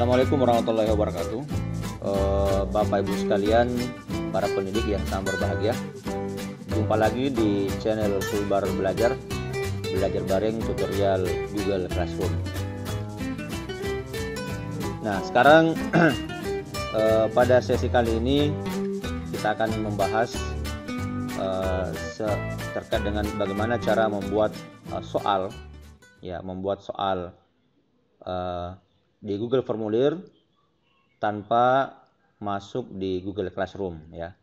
Assalamualaikum warahmatullahi wabarakatuh. Bapak Ibu sekalian, para pendidik yang sangat berbahagia, jumpa lagi di channel Sulbar Belajar bareng tutorial Google Classroom. Nah, sekarang pada sesi kali ini kita akan membahas terkait dengan bagaimana cara membuat soal di Google Formulir tanpa masuk di Google Classroom ya.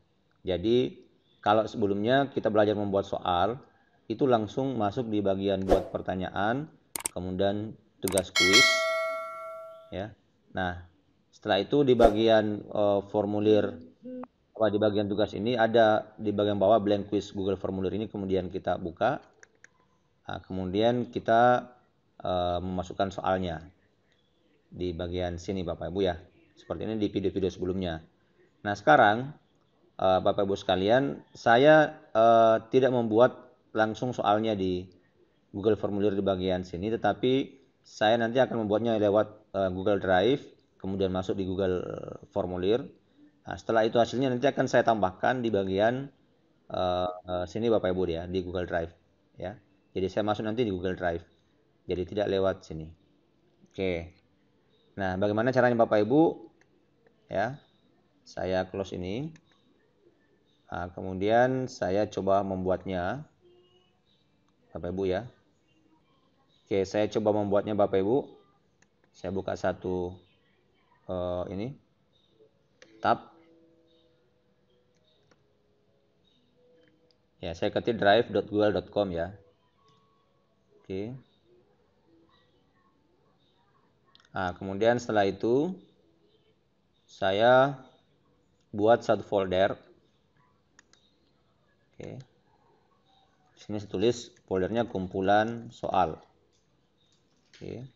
Jadi kalau sebelumnya kita belajar membuat soal, itu langsung masuk di bagian buat pertanyaan, kemudian tugas kuis ya. Nah, setelah itu di bagian formulir di bagian tugas ini ada di bagian bawah blank quiz Google Formulir ini, kemudian kita buka. Nah, kemudian kita memasukkan soalnya di bagian sini Bapak Ibu ya, seperti ini di video-video sebelumnya. Nah, sekarang Bapak Ibu sekalian, saya tidak membuat langsung soalnya di Google Formulir di bagian sini, tetapi saya nanti akan membuatnya lewat Google Drive, kemudian masuk di Google Formulir. Nah, setelah itu hasilnya nanti akan saya tambahkan di bagian sini Bapak Ibu ya, di Google Drive ya. Jadi saya masuk nanti di Google Drive, jadi tidak lewat sini. Oke. Nah, bagaimana caranya Bapak Ibu? Ya, saya close ini. Nah, kemudian saya coba membuatnya, Bapak Ibu ya. Oke, saya coba membuatnya Bapak Ibu. Saya buka satu ini tab. Ya, saya ketik drive.google.com ya. Oke. Nah, kemudian setelah itu saya buat satu folder. Oke. Sini saya tulis foldernya kumpulan soal. Oke.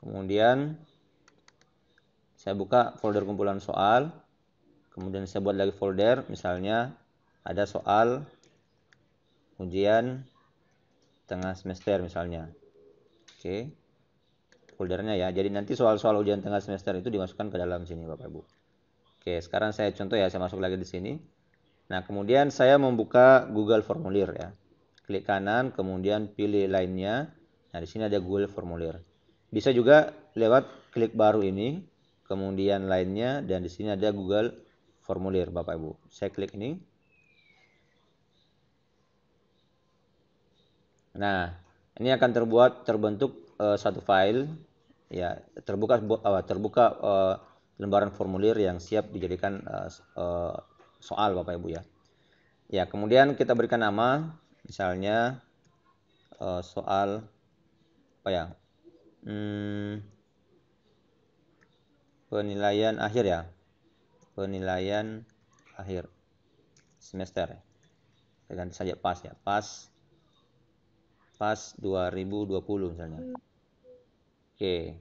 Kemudian saya buka folder kumpulan soal. Kemudian saya buat lagi folder, misalnya ada soal ujian tengah semester misalnya. Oke. Foldernya ya. Jadi nanti soal-soal ujian tengah semester itu dimasukkan ke dalam sini Bapak Ibu. Oke, sekarang saya contoh ya, saya masuk lagi di sini. Nah, kemudian saya membuka Google Formulir ya. Klik kanan, kemudian pilih lainnya. Nah, di sini ada Google Formulir. Bisa juga lewat klik baru ini, kemudian lainnya, dan di sini ada Google Formulir Bapak Ibu. Saya klik ini. Nah, ini akan terbentuk satu file ya, terbuka lembaran formulir yang siap dijadikan soal Bapak Ibu ya. Ya, kemudian kita berikan nama, misalnya soal penilaian akhir ya, penilaian akhir semester. Kita ganti saja pas ya, pas 2020 misalnya. Oke.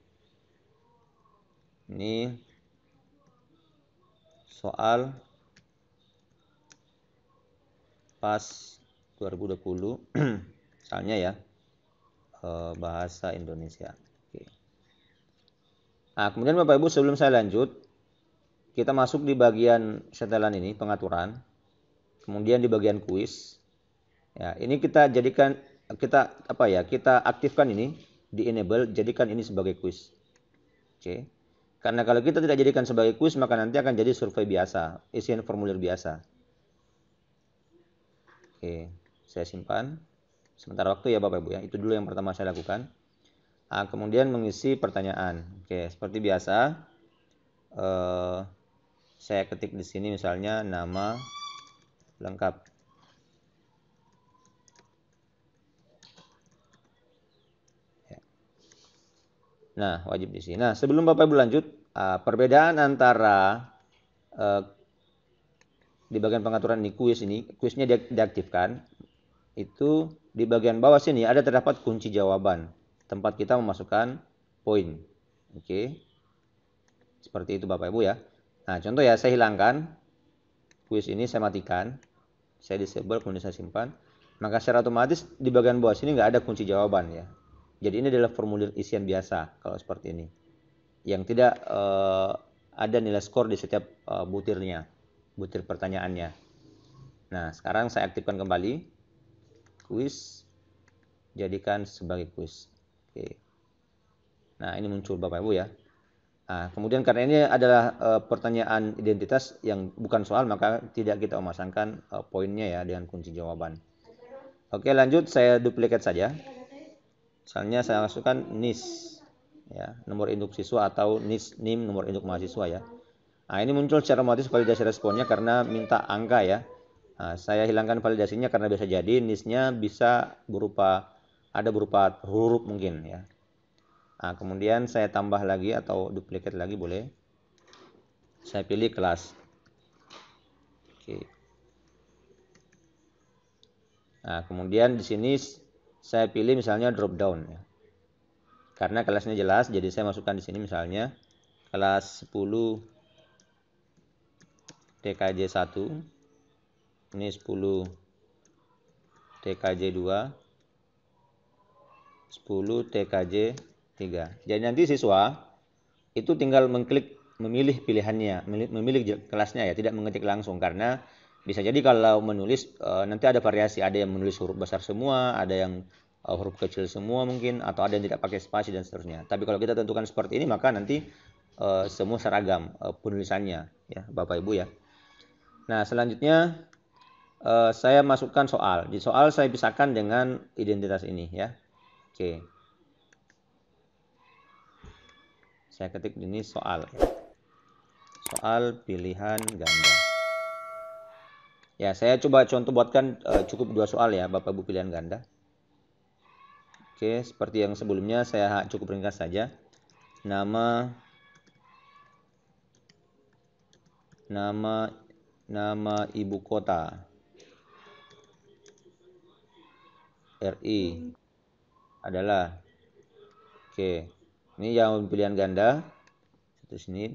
Ini soal pas 2020 misalnya ya, bahasa Indonesia. Oke. Nah, kemudian Bapak Ibu, sebelum saya lanjut, kita masuk di bagian setelan ini, pengaturan. Kemudian di bagian kuis. Ya, ini kita jadikan kita aktifkan ini, di enable, jadikan ini sebagai kuis. Oke. Karena kalau kita tidak jadikan sebagai kuis, maka nanti akan jadi survei biasa, isian formulir biasa. Oke, saya simpan sebentar waktu ya Bapak Ibu ya. Itu dulu yang pertama saya lakukan. Nah, kemudian mengisi pertanyaan. Oke, seperti biasa, saya ketik di sini misalnya nama lengkap. Nah, wajib di sini. Nah, sebelum Bapak Ibu lanjut, perbedaan antara di bagian pengaturan ini, kuisnya diaktifkan, itu di bagian bawah sini ada terdapat kunci jawaban, tempat kita memasukkan poin. Oke. Seperti itu Bapak Ibu ya. Nah, contoh ya, saya hilangkan kuis ini, saya matikan, saya disable, kemudian saya simpan. Maka secara otomatis di bagian bawah sini nggak ada kunci jawaban ya. Jadi ini adalah formulir isian biasa kalau seperti ini, yang tidak ada nilai skor di setiap butirnya, butir pertanyaannya. Nah, sekarang saya aktifkan kembali kuis, jadikan sebagai kuis. Oke. Nah, ini muncul Bapak Ibu ya. Nah, kemudian karena ini adalah pertanyaan identitas yang bukan soal, maka tidak kita memasangkan poinnya ya dengan kunci jawaban. Oke, lanjut saya duplikat saja. Misalnya saya masukkan NIS ya, nomor induk siswa, atau NIM nomor induk mahasiswa ya. Nah, ini muncul secara otomatis validasi responnya karena minta angka ya. Nah, saya hilangkan validasinya karena bisa jadi NIS-nya bisa berupa huruf mungkin ya. Nah, kemudian saya tambah lagi atau duplikat lagi boleh. Saya pilih kelas. Oke. Nah, kemudian di sini saya pilih misalnya drop down ya. Karena kelasnya jelas, jadi saya masukkan di sini misalnya kelas 10 TKJ 1. Ini 10 TKJ 2. 10 TKJ 3. Jadi nanti siswa itu tinggal mengklik memilih pilihannya, memilih kelasnya ya, tidak mengetik langsung, karena bisa jadi kalau menulis nanti ada variasi, ada yang menulis huruf besar semua, ada yang huruf kecil semua mungkin, atau ada yang tidak pakai spasi dan seterusnya. Tapi kalau kita tentukan seperti ini, maka nanti semua seragam penulisannya ya Bapak Ibu ya. Nah, selanjutnya saya masukkan soal. Di soal saya pisahkan dengan identitas ini ya. Oke. Saya ketik ini soal ya. Soal pilihan ganda. Ya, saya coba contoh buatkan cukup 2 soal ya Bapak Ibu pilihan ganda. Oke, seperti yang sebelumnya saya cukup ringkas saja. Nama ibu kota RI adalah, oke, ini yang pilihan ganda. Terus ini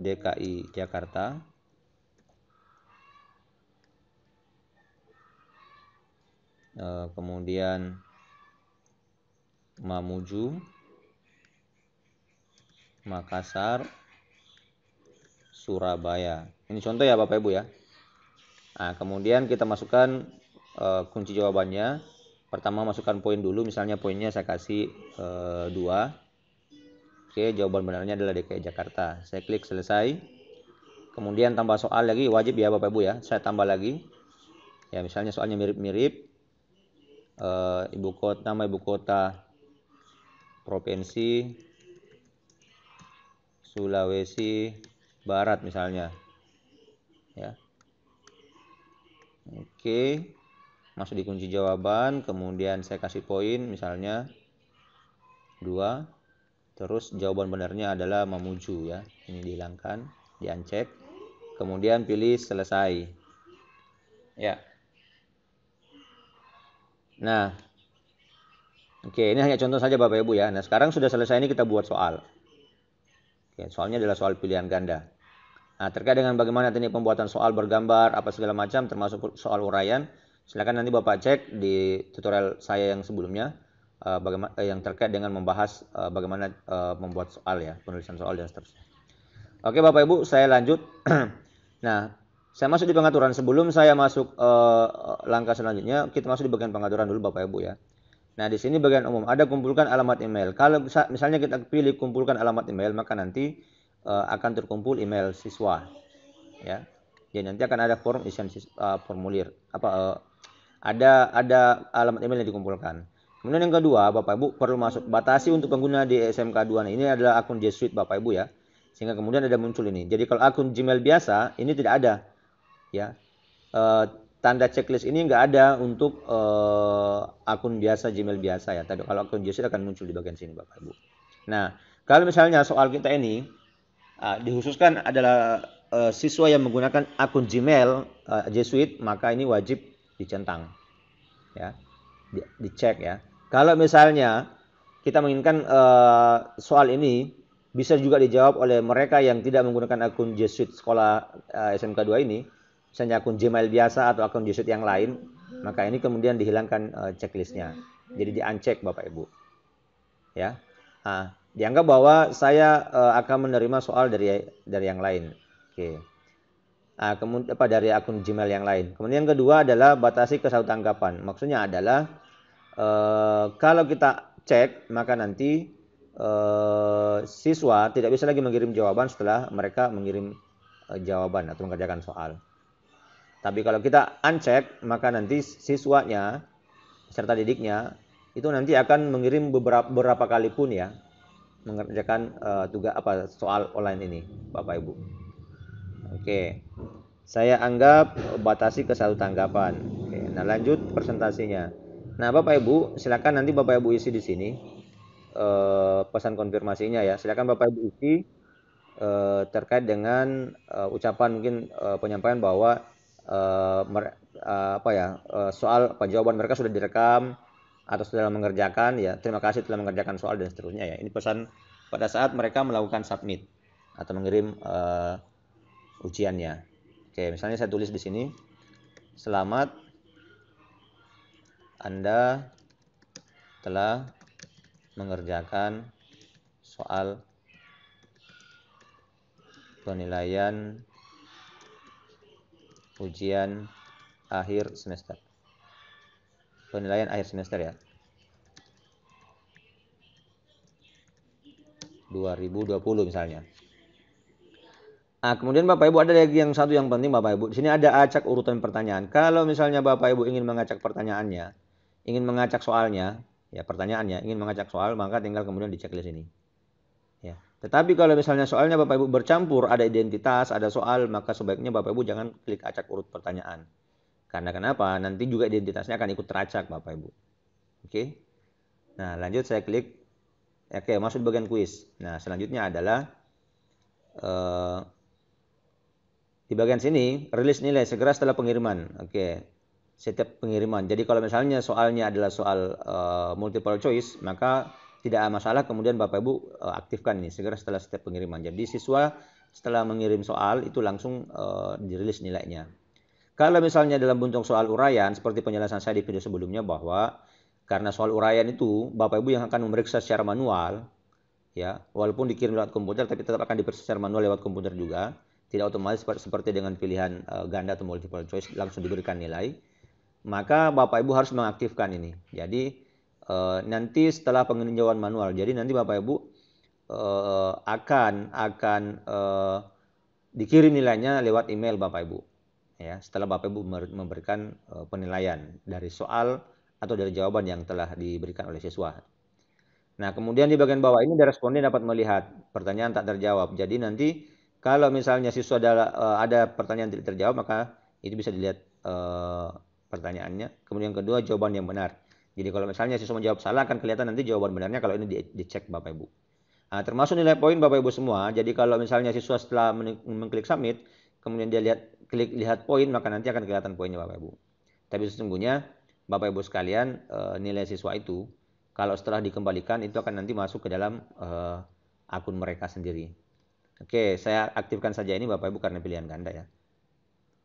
DKI Jakarta. Kemudian Mamuju, Makassar, Surabaya. Ini contoh ya Bapak Ibu ya. Nah, kemudian kita masukkan kunci jawabannya. Pertama masukkan poin dulu, misalnya poinnya saya kasih 2. Oke, jawaban benarnya adalah DKI Jakarta. Saya klik selesai. Kemudian tambah soal lagi, wajib ya Bapak Ibu ya. Saya tambah lagi. Ya, misalnya soalnya mirip-mirip. Nama ibu kota provinsi Sulawesi Barat misalnya. Ya. Oke. Masuk di kunci jawaban, kemudian saya kasih poin misalnya 2. Terus jawaban benarnya adalah Mamuju ya. Ini dihilangkan, di-uncheck. Kemudian pilih selesai. Ya. Nah. Oke, ini hanya contoh saja Bapak Ibu ya. Nah, sekarang sudah selesai, ini kita buat soal. Oke, soalnya adalah soal pilihan ganda. Nah, terkait dengan bagaimana teknik pembuatan soal bergambar, apa segala macam, termasuk soal uraian, silakan nanti Bapak cek di tutorial saya yang sebelumnya, yang terkait dengan membahas bagaimana membuat soal ya, penulisan soal dan seterusnya. Oke Bapak Ibu, saya lanjut. Nah, saya masuk di pengaturan. Sebelum saya masuk langkah selanjutnya, kita masuk di bagian pengaturan dulu Bapak Ibu ya. Nah, di sini bagian umum ada kumpulkan alamat email. Kalau misalnya kita pilih kumpulkan alamat email, maka nanti akan terkumpul email siswa ya. Jadi nanti akan ada form isian formulir ada alamat email yang dikumpulkan. Kemudian yang kedua, Bapak Ibu perlu batasi untuk pengguna di SMK 2. Nah, ini adalah akun G Suite Bapak Ibu ya. Sehingga kemudian ada muncul ini. Jadi kalau akun Gmail biasa ini tidak ada ya. Tanda checklist ini nggak ada untuk akun biasa Gmail biasa ya. Tapi kalau akun G Suite akan muncul di bagian sini Bapak Ibu. Nah, kalau misalnya soal kita ini dikhususkan adalah siswa yang menggunakan akun Gmail G Suite, maka ini wajib dicentang ya, dicek ya. Kalau misalnya kita menginginkan soal ini bisa juga dijawab oleh mereka yang tidak menggunakan akun G Suite sekolah SMK 2 ini, misalnya akun Gmail biasa atau akun G Suite yang lain, maka ini kemudian dihilangkan checklistnya Jadi di uncheck Bapak Ibu. Ya. Nah, dianggap bahwa saya akan menerima soal dari yang lain. Oke. Nah, kemudian dari akun Gmail yang lain. Kemudian yang kedua adalah batasi ke satu tanggapan. Maksudnya adalah kalau kita cek maka nanti siswa tidak bisa lagi mengirim jawaban setelah mereka mengirim jawaban atau mengerjakan soal. Tapi kalau kita uncheck maka nanti siswanya serta didiknya itu nanti akan mengirim beberapa kali pun ya mengerjakan tugas soal online ini Bapak Ibu. Oke. Saya anggap batasi ke satu tanggapan. Oke, nah lanjut presentasinya. Nah Bapak Ibu, silakan nanti Bapak Ibu isi di sini pesan konfirmasinya ya. Silakan Bapak Ibu isi terkait dengan ucapan mungkin penyampaian bahwa soal jawaban mereka sudah direkam atau sudah mengerjakan ya. Terima kasih telah mengerjakan soal dan seterusnya ya. Ini pesan pada saat mereka melakukan submit atau mengirim ujiannya. Oke, misalnya saya tulis di sini, selamat Anda telah mengerjakan soal penilaian ujian akhir semester. Penilaian akhir semester ya. 2020 misalnya. Nah, kemudian Bapak Ibu ada lagi yang satu yang penting Bapak Ibu. Di sini ada acak urutan pertanyaan. Kalau misalnya Bapak Ibu ingin mengacak pertanyaannya, ingin mengacak soalnya, ya pertanyaannya, ingin mengacak soal, maka tinggal kemudian dicek di sini. Ya. Tetapi kalau misalnya soalnya Bapak Ibu bercampur, ada identitas, ada soal, maka sebaiknya Bapak Ibu jangan klik acak urut pertanyaan. Karena kenapa? Nanti juga identitasnya akan ikut teracak Bapak Ibu. Oke. Nah, lanjut saya klik. Oke, masuk di bagian kuis. Nah, selanjutnya adalah di bagian sini, rilis nilai segera setelah pengiriman. Oke, setiap pengiriman. Jadi kalau misalnya soalnya adalah soal multiple choice, maka tidak masalah kemudian Bapak Ibu aktifkan ini segera setelah setiap pengiriman. Jadi siswa setelah mengirim soal itu langsung dirilis nilainya. Kalau misalnya dalam bentuk soal uraian, seperti penjelasan saya di video sebelumnya bahwa karena soal uraian itu Bapak Ibu yang akan memeriksa secara manual, ya walaupun dikirim lewat komputer tapi tetap akan diperiksa secara manual lewat komputer juga. Tidak otomatis seperti dengan pilihan ganda atau multiple choice langsung diberikan nilai, maka Bapak Ibu harus mengaktifkan ini. Jadi nanti setelah peninjauan manual, jadi nanti Bapak Ibu akan dikirim nilainya lewat email Bapak Ibu. Ya, setelah Bapak Ibu memberikan penilaian dari soal atau dari jawaban yang telah diberikan oleh siswa. Nah, kemudian di bagian bawah ini responden dapat melihat pertanyaan tak terjawab. Jadi nanti kalau misalnya siswa ada pertanyaan tidak terjawab, maka itu bisa dilihat pertanyaannya. Kemudian kedua, jawaban yang benar. Jadi kalau misalnya siswa menjawab salah, akan kelihatan nanti jawaban benarnya kalau ini dicek Bapak Ibu. Nah, termasuk nilai poin Bapak Ibu semua. Jadi kalau misalnya siswa setelah mengklik submit, kemudian dia klik lihat poin, maka nanti akan kelihatan poinnya Bapak Ibu. Tapi sesungguhnya Bapak Ibu sekalian, nilai siswa itu kalau setelah dikembalikan itu akan nanti masuk ke dalam akun mereka sendiri. Oke, saya aktifkan saja ini Bapak Ibu karena pilihan ganda ya.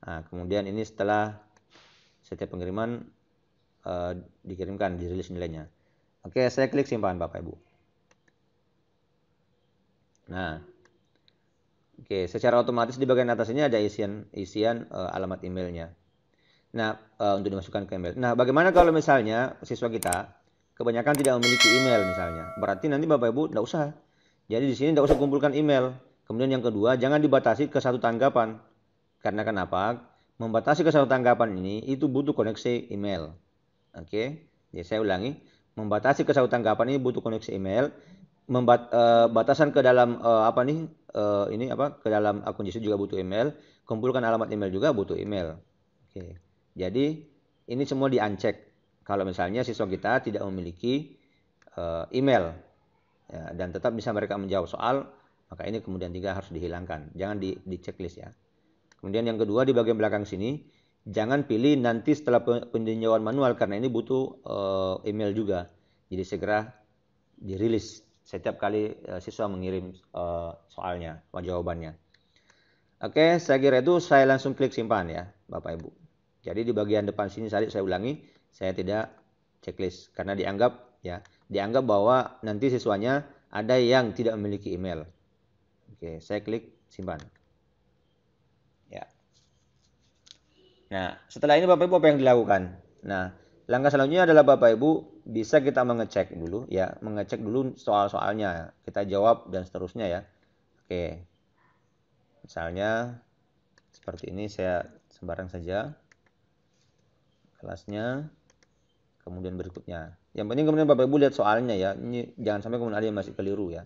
Nah, kemudian ini setelah setiap pengiriman dikirimkan, dirilis nilainya. Oke, saya klik simpan Bapak Ibu. Nah, oke, secara otomatis di bagian atas ini ada isian alamat emailnya. Nah, untuk dimasukkan ke email. Nah, bagaimana kalau misalnya siswa kita kebanyakan tidak memiliki email misalnya? Berarti nanti Bapak Ibu tidak usah. Jadi di sini tidak usah kumpulkan email. Kemudian yang kedua, jangan dibatasi ke satu tanggapan. Karena kenapa? Membatasi ke satu tanggapan ini itu butuh koneksi email. Oke, jadi saya ulangi. Membatasi ke satu tanggapan ini butuh koneksi email. Batasan ke dalam ke dalam akun Jisoo juga butuh email. Kumpulkan alamat email juga butuh email. Oke, jadi ini semua di-uncheck. Kalau misalnya siswa kita tidak memiliki email ya, dan tetap bisa mereka menjawab soal, maka ini kemudian 3 harus dihilangkan. Jangan di checklist ya. Kemudian yang kedua di bagian belakang sini, jangan pilih nanti setelah peninjauan manual karena ini butuh email juga. Jadi segera dirilis setiap kali siswa mengirim soalnya, jawabannya. Oke, saya kira itu saya langsung klik simpan ya, Bapak Ibu. Jadi di bagian depan sini saya ulangi, saya tidak checklist karena dianggap bahwa nanti siswanya ada yang tidak memiliki email. Oke, saya klik simpan. Ya. Nah, setelah ini Bapak Ibu apa yang dilakukan? Nah, langkah selanjutnya adalah Bapak Ibu bisa kita mengecek dulu mengecek dulu soal-soalnya. Kita jawab dan seterusnya ya. Oke. Misalnya seperti ini saya sembarang saja kelasnya. Kemudian berikutnya. Yang penting kemudian Bapak Ibu lihat soalnya ya. Ini jangan sampai kemudian ada yang masih keliru ya.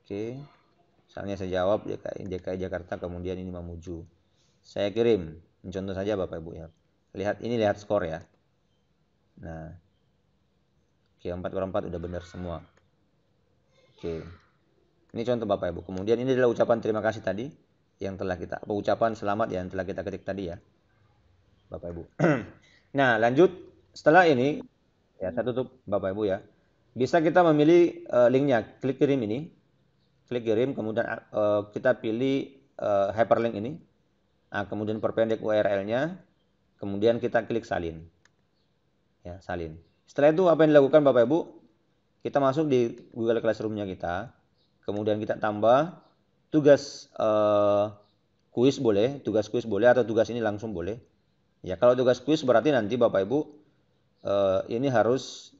Oke. Misalnya saya jawab DKI Jakarta kemudian ini Mamuju. Saya kirim. Contoh saja Bapak Ibu ya. Lihat skor ya. Nah. Oke, 4/4 udah benar semua. Oke. Ini contoh Bapak Ibu. Kemudian ini adalah ucapan terima kasih tadi yang telah kita ucapan selamat yang telah kita ketik tadi ya. Bapak Ibu. Nah, lanjut setelah ini ya saya tutup Bapak Ibu ya. Bisa kita memilih linknya, klik kirim ini. Klik kirim kemudian kita pilih hyperlink ini. Nah, kemudian perpendek URL-nya. Kemudian kita klik salin. Ya, salin. Setelah itu apa yang dilakukan Bapak Ibu? Kita masuk di Google Classroom-nya kita. Kemudian kita tambah tugas kuis boleh atau tugas ini langsung boleh. Ya, kalau tugas kuis berarti nanti Bapak Ibu ini harus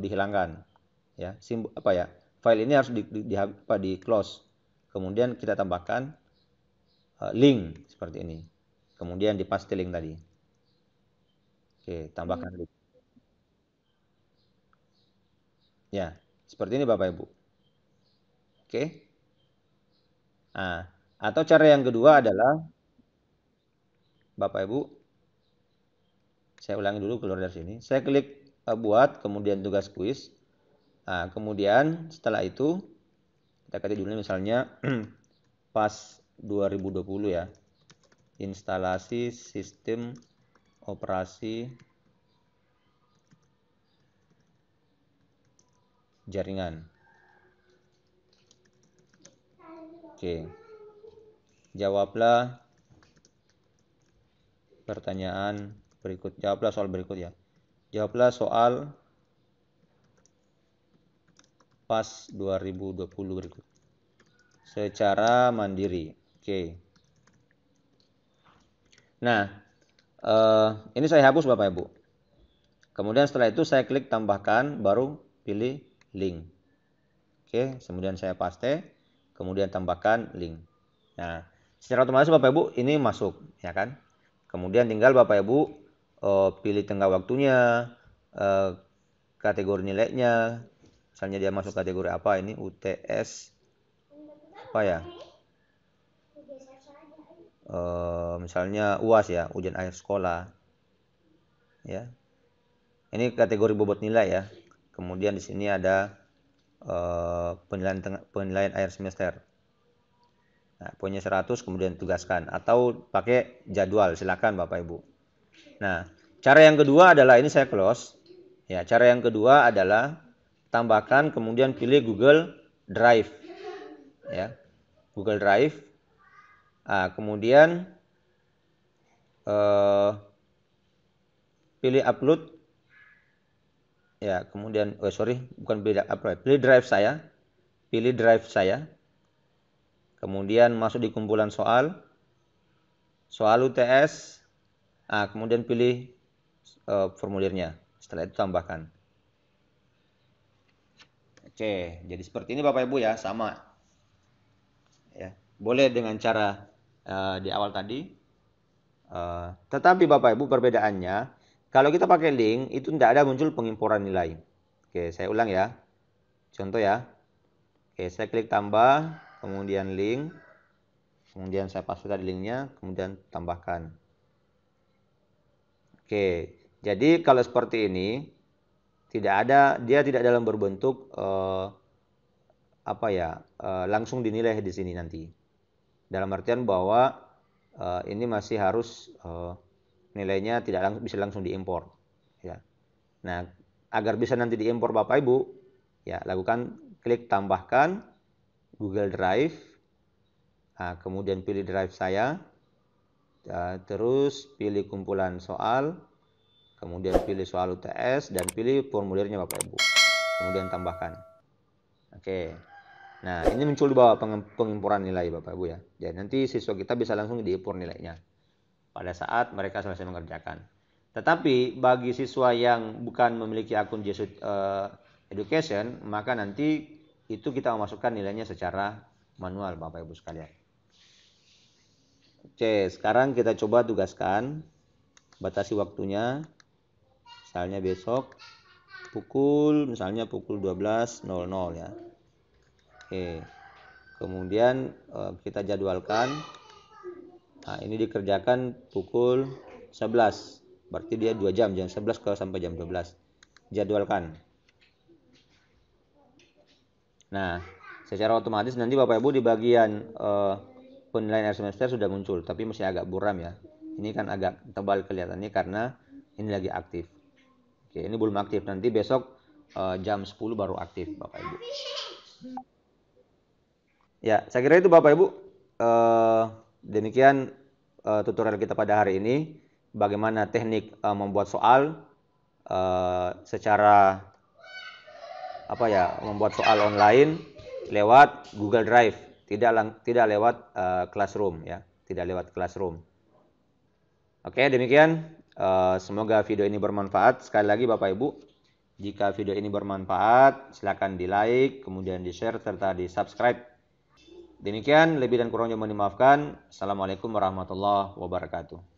dihilangkan. Ya, file ini harus di close. Kemudian kita tambahkan link seperti ini. Kemudian di paste link tadi. Oke, tambahkan link. Ya, seperti ini Bapak Ibu. Oke. Nah, atau cara yang kedua adalah Bapak Ibu, saya ulangi dulu keluar dari sini. Saya klik buat, kemudian tugas kuis. Nah, kemudian setelah itu kita ketik dulu misalnya PAS 2020 ya. Instalasi sistem operasi jaringan. Oke. Jawablah pertanyaan berikut. Jawablah soal berikut ya. Jawablah soal PAS 2020 berikut. Secara mandiri. Oke. Nah, ini saya hapus Bapak Ibu. Kemudian setelah itu saya klik tambahkan, baru pilih link. Oke, kemudian saya paste, kemudian tambahkan link. Nah, secara otomatis Bapak Ibu ini masuk, ya kan? Kemudian tinggal Bapak Ibu pilih tengah waktunya, kategori nilainya. Misalnya dia masuk kategori apa ini? UTS apa ya? Misalnya UAS ya, ujian akhir sekolah. Ya. Ini kategori bobot nilai ya. Kemudian di sini ada penilaian akhir semester. Nah, poinnya 100 kemudian tugaskan atau pakai jadwal, silakan Bapak Ibu. Nah, cara yang kedua adalah ini saya close. Ya, cara yang kedua adalah tambahkan kemudian pilih Google Drive. Ya. Google Drive. Nah, kemudian pilih upload. Ya, kemudian pilih drive saya. Pilih drive saya. Kemudian masuk di kumpulan soal UTS. Nah, kemudian pilih formulirnya. Setelah itu tambahkan. Oke, jadi seperti ini Bapak Ibu ya, sama. Ya, boleh dengan cara di awal tadi. Tetapi Bapak Ibu perbedaannya, kalau kita pakai link itu tidak ada muncul pengimporan nilai. Oke, saya ulang ya. Contoh ya. Oke, saya klik tambah, kemudian link. Kemudian saya paste tadi linknya, kemudian tambahkan. Oke, jadi kalau seperti ini dia tidak dalam berbentuk langsung dinilai di sini nanti. Dalam artian bahwa ini masih harus nilainya tidak bisa langsung diimpor. Ya. Nah, agar bisa nanti diimpor Bapak Ibu, ya lakukan klik tambahkan Google Drive. Nah, kemudian pilih drive saya. Terus pilih kumpulan soal. kemudian pilih soal UTS dan pilih formulirnya Bapak Ibu, kemudian tambahkan. Oke, nah ini muncul di bawah pengimpuran nilai Bapak Ibu ya. Jadi nanti siswa kita bisa langsung diimpor nilainya pada saat mereka selesai mengerjakan. Tetapi bagi siswa yang bukan memiliki akun Jesuit Education, maka nanti itu kita memasukkan nilainya secara manual Bapak Ibu sekalian. Oke, sekarang kita coba tugaskan. Batasi waktunya. Misalnya besok misalnya pukul 12.00 ya. Oke. Kemudian kita jadwalkan. Nah, ini dikerjakan pukul 11. Berarti dia 2 jam 11 sampai jam 12. Jadwalkan. Nah, secara otomatis nanti Bapak Ibu di bagian penilaian akhir semester sudah muncul, tapi masih agak buram ya. Ini kan agak tebal kelihatannya karena ini lagi aktif. Oke, ini belum aktif. Nanti besok jam 10 baru aktif Bapak Ibu. Ya, saya kira itu Bapak Ibu. Demikian tutorial kita pada hari ini. Bagaimana teknik membuat soal secara membuat soal online lewat Google Drive, tidak lewat Classroom ya, tidak lewat Classroom. Oke, demikian. Semoga video ini bermanfaat. Sekali lagi Bapak Ibu, jika video ini bermanfaat, silakan di-like, kemudian di-share serta di-subscribe. Demikian, lebih dan kurangnya mohon dimaafkan. Assalamualaikum warahmatullahi wabarakatuh.